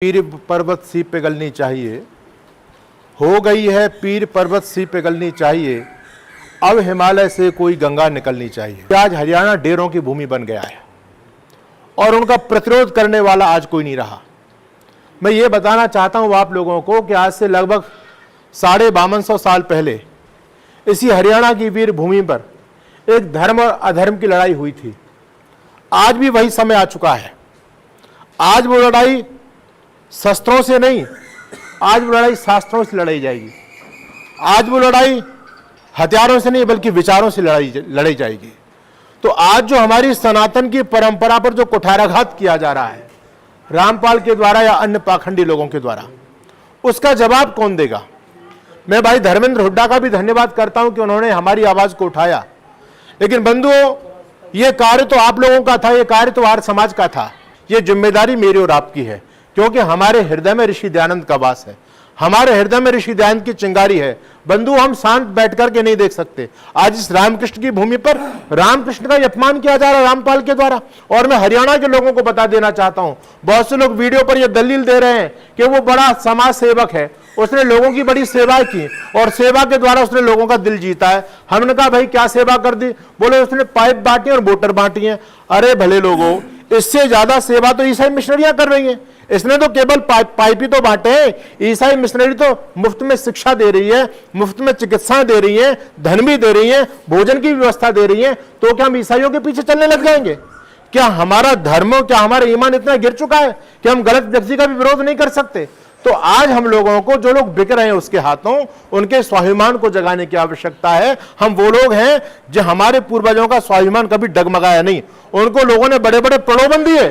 पीर पर्वत सी पिघलनी चाहिए, हो गई है पीर पर्वत सी पिघलनी चाहिए, अब हिमालय से कोई गंगा निकलनी चाहिए। आज हरियाणा डेरों की भूमि बन गया है और उनका प्रतिरोध करने वाला आज कोई नहीं रहा। मैं ये बताना चाहता हूँ आप लोगों को कि आज से लगभग 5250 साल पहले इसी हरियाणा की वीर भूमि पर एक धर्म और अधर्म की लड़ाई हुई थी। आज भी वही समय आ चुका है। आज वो लड़ाई शस्त्रों से नहीं, आज वो लड़ाई शास्त्रों से लड़ाई जाएगी। आज वो लड़ाई हथियारों से नहीं बल्कि विचारों से लड़ी जाएगी। तो आज जो हमारी सनातन की परंपरा पर जो कुठाराघात किया जा रहा है रामपाल के द्वारा या अन्य पाखंडी लोगों के द्वारा, उसका जवाब कौन देगा? मैं भाई धर्मेंद्र हुड्डा का भी धन्यवाद करता हूं कि उन्होंने हमारी आवाज को उठाया, लेकिन बंधुओं ये कार्य तो आप लोगों का था, ये कार्य तो आर्य समाज का था। ये जिम्मेदारी मेरी और आपकी है, क्योंकि हमारे हृदय में ऋषि दयानंद का वास है, हमारे हृदय में ऋषि दयानंद की चिंगारी है। बंधु हम शांत बैठ करके नहीं देख सकते। आज इस रामकृष्ण की भूमि पर रामकृष्ण का अपमान किया जा रहा है रामपाल के द्वारा। और मैं हरियाणा के लोगों को बता देना चाहता हूं, बहुत से लोग वीडियो पर यह दलील दे रहे हैं कि वो बड़ा समाज सेवक है, उसने लोगों की बड़ी सेवा की और सेवा के द्वारा उसने लोगों का दिल जीता है। हमने कहा भाई क्या सेवा कर दी? बोले उसने पाइप बांटी और मोटर बांटी है। अरे भले लोगों, इससे ज्यादा सेवा तो ईसाई मिशनरियां कर रही हैं। इसने तो केवल पाइप ही तो बांटे हैं। ईसाई मिशनरी तो मुफ्त में शिक्षा दे रही है, मुफ्त में चिकित्सा दे रही है, धन भी दे रही है, भोजन की व्यवस्था दे रही है। तो क्या हम ईसाइयों के पीछे चलने लग जाएंगे? क्या हमारा धर्म, क्या हमारा ईमान इतना गिर चुका है कि हम गलत व्यक्ति का भी विरोध नहीं कर सकते? तो आज हम लोगों को, जो लोग बिक रहे हैं उसके हाथों, उनके स्वाभिमान को जगाने की आवश्यकता है। हम वो लोग हैं जो हमारे पूर्वजों का स्वाभिमान कभी डगमगाया नहीं। उनको लोगों ने बड़े बड़े प्रलोभन दिए,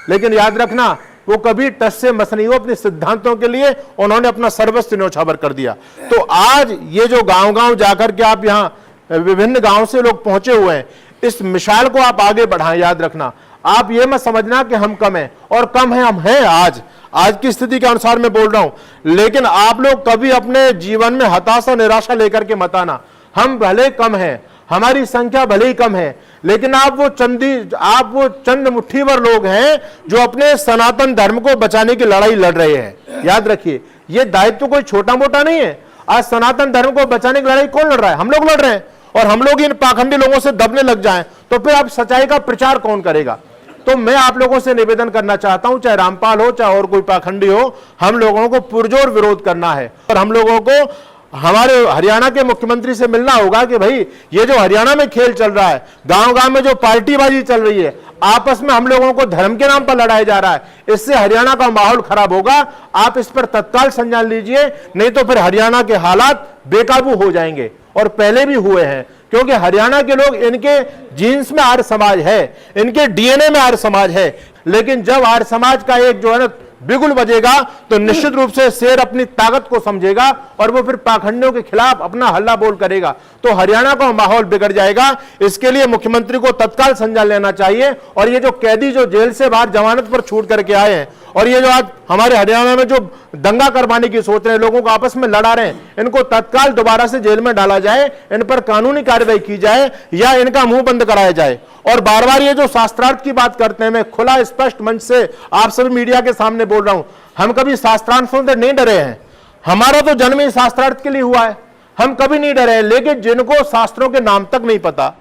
लेकिन याद रखना वो कभी टस से मस नहीं हुआ। अपने सिद्धांतों के लिए उन्होंने अपना सर्वस्व न्यौछावर कर दिया। तो आज ये जो गांव-गांव जाकर के आप यहाँ विभिन्न गांव से लोग पहुंचे हुए हैं, इस मिसाल को आप आगे बढ़ाएं। याद रखना, आप ये मत समझना कि हम कम हैं, और कम हैं हम हैं। आज की स्थिति के अनुसार मैं बोल रहा हूं, लेकिन आप लोग कभी अपने जीवन में हताशा निराशा लेकर के मत आना। हम भले कम हैं, हमारी संख्या भले ही कम है, लेकिन आप वो चंद मुट्ठी भर लोग हैं जो अपने सनातन धर्म को बचाने की लड़ाई लड़ रहे हैं। याद रखिए, ये दायित्व कोई छोटा मोटा नहीं है। आज सनातन धर्म को बचाने की लड़ाई कौन लड़ रहा है? हम लोग लड़ रहे हैं। और हम लोग इन पाखंडी लोगों से दबने लग जाएं तो फिर आप सच्चाई का प्रचार कौन करेगा? तो मैं आप लोगों से निवेदन करना चाहता हूं, चाहे रामपाल हो चाहे और कोई पाखंडी हो, हम लोगों को पुरजोर विरोध करना है। और हम लोगों को हमारे हरियाणा के मुख्यमंत्री से मिलना होगा कि भाई ये जो हरियाणा में खेल चल रहा है, गांव-गांव में जो पार्टीबाजी चल रही है, आपस में हम लोगों को धर्म के नाम पर लड़ाया जा रहा है, इससे हरियाणा का माहौल खराब होगा। आप इस पर तत्काल संज्ञान लीजिए, नहीं तो फिर हरियाणा के हालात बेकाबू हो जाएंगे, और पहले भी हुए हैं। क्योंकि हरियाणा के लोग, इनके जीन्स में आर्य समाज है, इनके डीएनए में आर्य समाज है, लेकिन जब आर्य समाज का एक जो है ना बिगुल बजेगा तो निश्चित रूप से शेर अपनी ताकत को समझेगा और वो फिर पाखंडियों के खिलाफ अपना हल्ला बोल करेगा। तो हरियाणा का माहौल बिगड़ जाएगा। इसके लिए मुख्यमंत्री को तत्काल संज्ञान लेना चाहिए। और ये जो कैदी जो जेल से बाहर जमानत पर छूट करके आए हैं, और ये जो आज हमारे हरियाणा में जो दंगा करवाने की सोच रहे हैं, लोगों को आपस में लड़ा रहे हैं, इनको तत्काल दोबारा से जेल में डाला जाए, इन पर कानूनी कार्रवाई की जाए या इनका मुंह बंद कराया जाए। और बार बार ये जो शास्त्रार्थ की बात करते हैं, मैं खुला स्पष्ट मंच से आप सभी मीडिया के सामने बोल रहा हूं, हम कभी शास्त्रार्थ से नहीं डरे हैं। हमारा तो जन्म ही शास्त्रार्थ के लिए हुआ है, हम कभी नहीं डरे हैं। लेकिन जिनको शास्त्रों के नाम तक नहीं पता,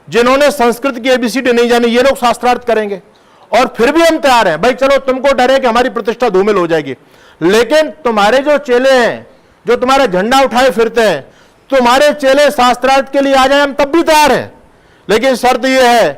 जिन्होंने संस्कृत की एबीसीडी नहीं जानी, ये लोग शास्त्रार्थ करेंगे। और फिर भी हम तैयार हैं, भाई चलो तुमको डर है कि हमारी प्रतिष्ठा धूमिल हो जाएगी, लेकिन तुम्हारे जो चेले हैं, जो तुम्हारा झंडा उठाए फिरते हैं, तुम्हारे चेले शास्त्रार्थ के लिए आ जाए, हम तब भी तैयार हैं। लेकिन शर्त यह है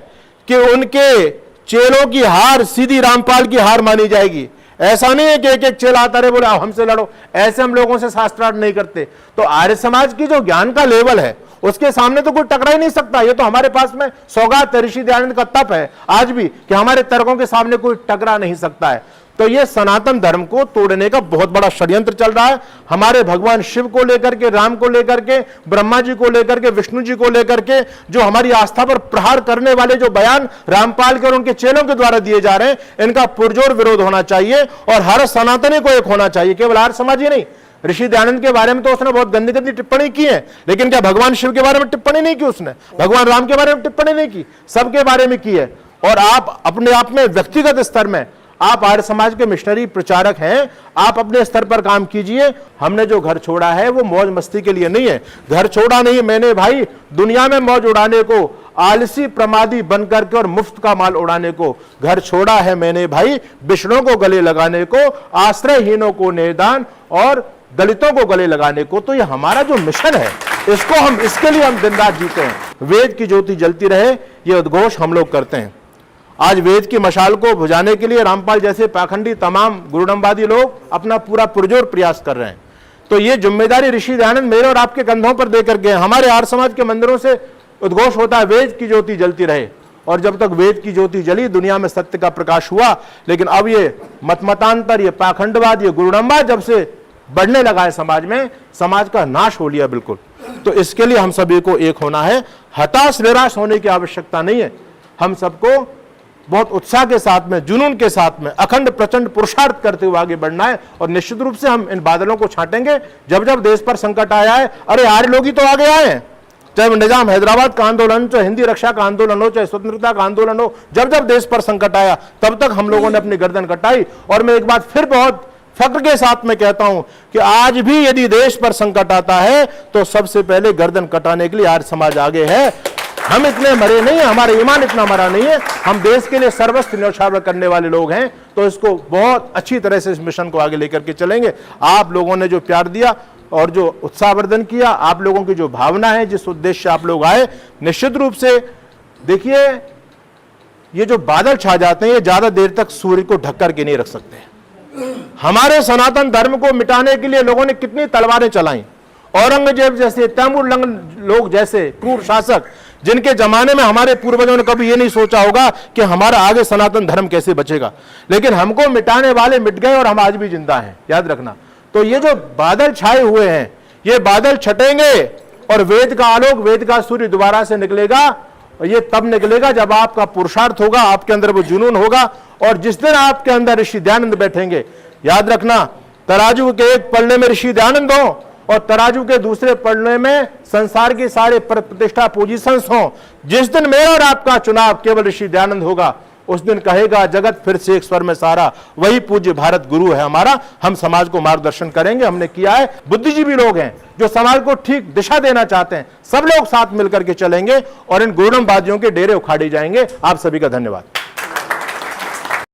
कि उनके चेलों की हार सीधी रामपाल की हार मानी जाएगी। ऐसा नहीं है कि एक एक चेला आता रहे बोले हमसे लड़ो, ऐसे हम लोगों से शास्त्रार्थ नहीं करते। तो आर्य समाज की जो ज्ञान का लेवल है, उसके सामने तो कोई टकरा ही नहीं सकता। ये तो हमारे पास में सौगात ऋषि दयानंद का तप है आज भी, कि हमारे तर्कों के सामने कोई टकरा नहीं सकता है। तो ये सनातन धर्म को तोड़ने का बहुत बड़ा षड्यंत्र चल रहा है। हमारे भगवान शिव को लेकर के, राम को लेकर के, ब्रह्मा जी को लेकर के, विष्णु जी को लेकर के जो हमारी आस्था पर प्रहार करने वाले जो बयान रामपाल के और उनके चेलों के द्वारा दिए जा रहे हैं, इनका पुरजोर विरोध होना चाहिए। और हर सनातनी को एक होना चाहिए, केवल आर्य समाज ही नहीं। ऋषि दयानंद के बारे में तो उसने बहुत गंदी गंदी टिप्पणी की है, लेकिन क्या भगवान शिव के बारे में टिप्पणी नहीं की? उसने भगवान राम के बारे में टिप्पणी नहीं की, सबके बारे में की है। और आप अपने आप में व्यक्तिगत स्तर में आप आर्य समाज के मिशनरी प्रचारक हैं, आप अपने स्तर पर काम कीजिए। हमने जो घर छोड़ा है वो मौज मस्ती के लिए नहीं है। घर छोड़ा नहीं मैंने भाई दुनिया में मौज उड़ाने को, आलसी प्रमादी बन करके और मुफ्त का माल उड़ाने को। घर छोड़ा है मैंने भाई बिछड़ों को गले लगाने को, आश्रयहीनों को निदान और दलितों को गले लगाने को। तो ये हमारा जो मिशन है, इसके लिए हम दिन रात जीते हैं। वेद की ज्योति जलती रहे, ये उद्घोष हम लोग करते हैं। आज वेद की मशाल को बुझाने के लिए रामपाल जैसे पाखंडी तमाम गुरुडम्बादी लोग अपना पूरा पुरजोर प्रयास कर रहे हैं। तो ये जिम्मेदारी ऋषि दयानंद मेरे और आपके कंधों पर देकर गए। हमारे आर्य समाज के मंदिरों से उद्घोष होता है वेद की ज्योति जलती रहे, और जब तक वेद की ज्योति जली दुनिया में सत्य का प्रकाश हुआ। लेकिन अब ये मतमतांतर, ये पाखंडवाद, ये गुरुडम्बाद जब से बढ़ने लगा है समाज में, समाज का नाश हो लिया बिल्कुल। तो इसके लिए हम सभी को एक होना है, हताश निराश होने की आवश्यकता नहीं है। हम सबको बहुत उत्साह के साथ में, जुनून के साथ में, अखंड प्रचंड पुरुषार्थ करते हुए आगे बढ़ना है। और निश्चित रूप से हम इन बादलों को छांटेंगे। जब जब देश पर संकट आया है, अरे आर्य लोग ही तो आगे आए हैं। चाहे निजाम हैदराबाद का आंदोलन, चाहे हिंदी रक्षा का आंदोलन हो, चाहे स्वतंत्रता का आंदोलन हो, जब जब देश पर संकट आया तब तक हम लोगों ने अपनी गर्दन कटाई। और मैं एक बात फिर बहुत फक्र के साथ में कहता हूं कि आज भी यदि देश पर संकट आता है तो सबसे पहले गर्दन कटाने के लिए आर्य समाज आगे है। हम इतने मरे नहीं है, हमारा ईमान इतना मरा नहीं है। हम देश के लिए सर्वस्व न्यौछावर करने वाले लोग हैं। तो इसको बहुत अच्छी तरह से इस मिशन को आगे लेकर के चलेंगे। आप लोगों ने जो प्यार दिया और जो उत्साहवर्धन किया, आप लोगों की जो भावना है, जिस उद्देश्य से आप लोग आए, निश्चित रूप से देखिए ये जो बादल छा जाते हैं ये ज्यादा देर तक सूर्य को ढक करके नहीं रख सकते। हमारे सनातन धर्म को मिटाने के लिए लोगों ने कितनी तलवारें चलाई। औरंगजेब जैसे, तैमूर लंग लोग जैसे क्रूर शासक, जिनके जमाने में हमारे पूर्वजों ने कभी ये नहीं सोचा होगा कि हमारा आगे सनातन धर्म कैसे बचेगा। लेकिन हमको मिटाने वाले मिट गए और हम आज भी जिंदा हैं, याद रखना। तो ये जो बादल छाए हुए हैं, ये बादल छटेंगे और वेद का आलोक, वेद का सूर्य दोबारा से निकलेगा। और ये तब निकलेगा जब आपका पुरुषार्थ होगा, आपके अंदर वो जुनून होगा। और जिस दिन आपके अंदर ऋषि दयानंद बैठेंगे, याद रखना, तराजू के एक पलड़े में ऋषि दयानंद हो और तराजू के दूसरे पलड़े में संसार की सारे प्रतिष्ठा पोजीशंस हो। जिस दिन मेरा और आपका चुनाव केवल ऋषि दयानंद होगा, उस दिन कहेगा जगत फिर से एक स्वर में सारा, वही पूज्य भारत गुरु है हमारा। हम समाज को मार्गदर्शन करेंगे, हमने किया है। बुद्धिजीवी लोग हैं जो समाज को ठीक दिशा देना चाहते हैं, सब लोग साथ मिलकर के चलेंगे और इन गुरुडम्बादियों के डेरे उखाड़े जाएंगे। आप सभी का धन्यवाद।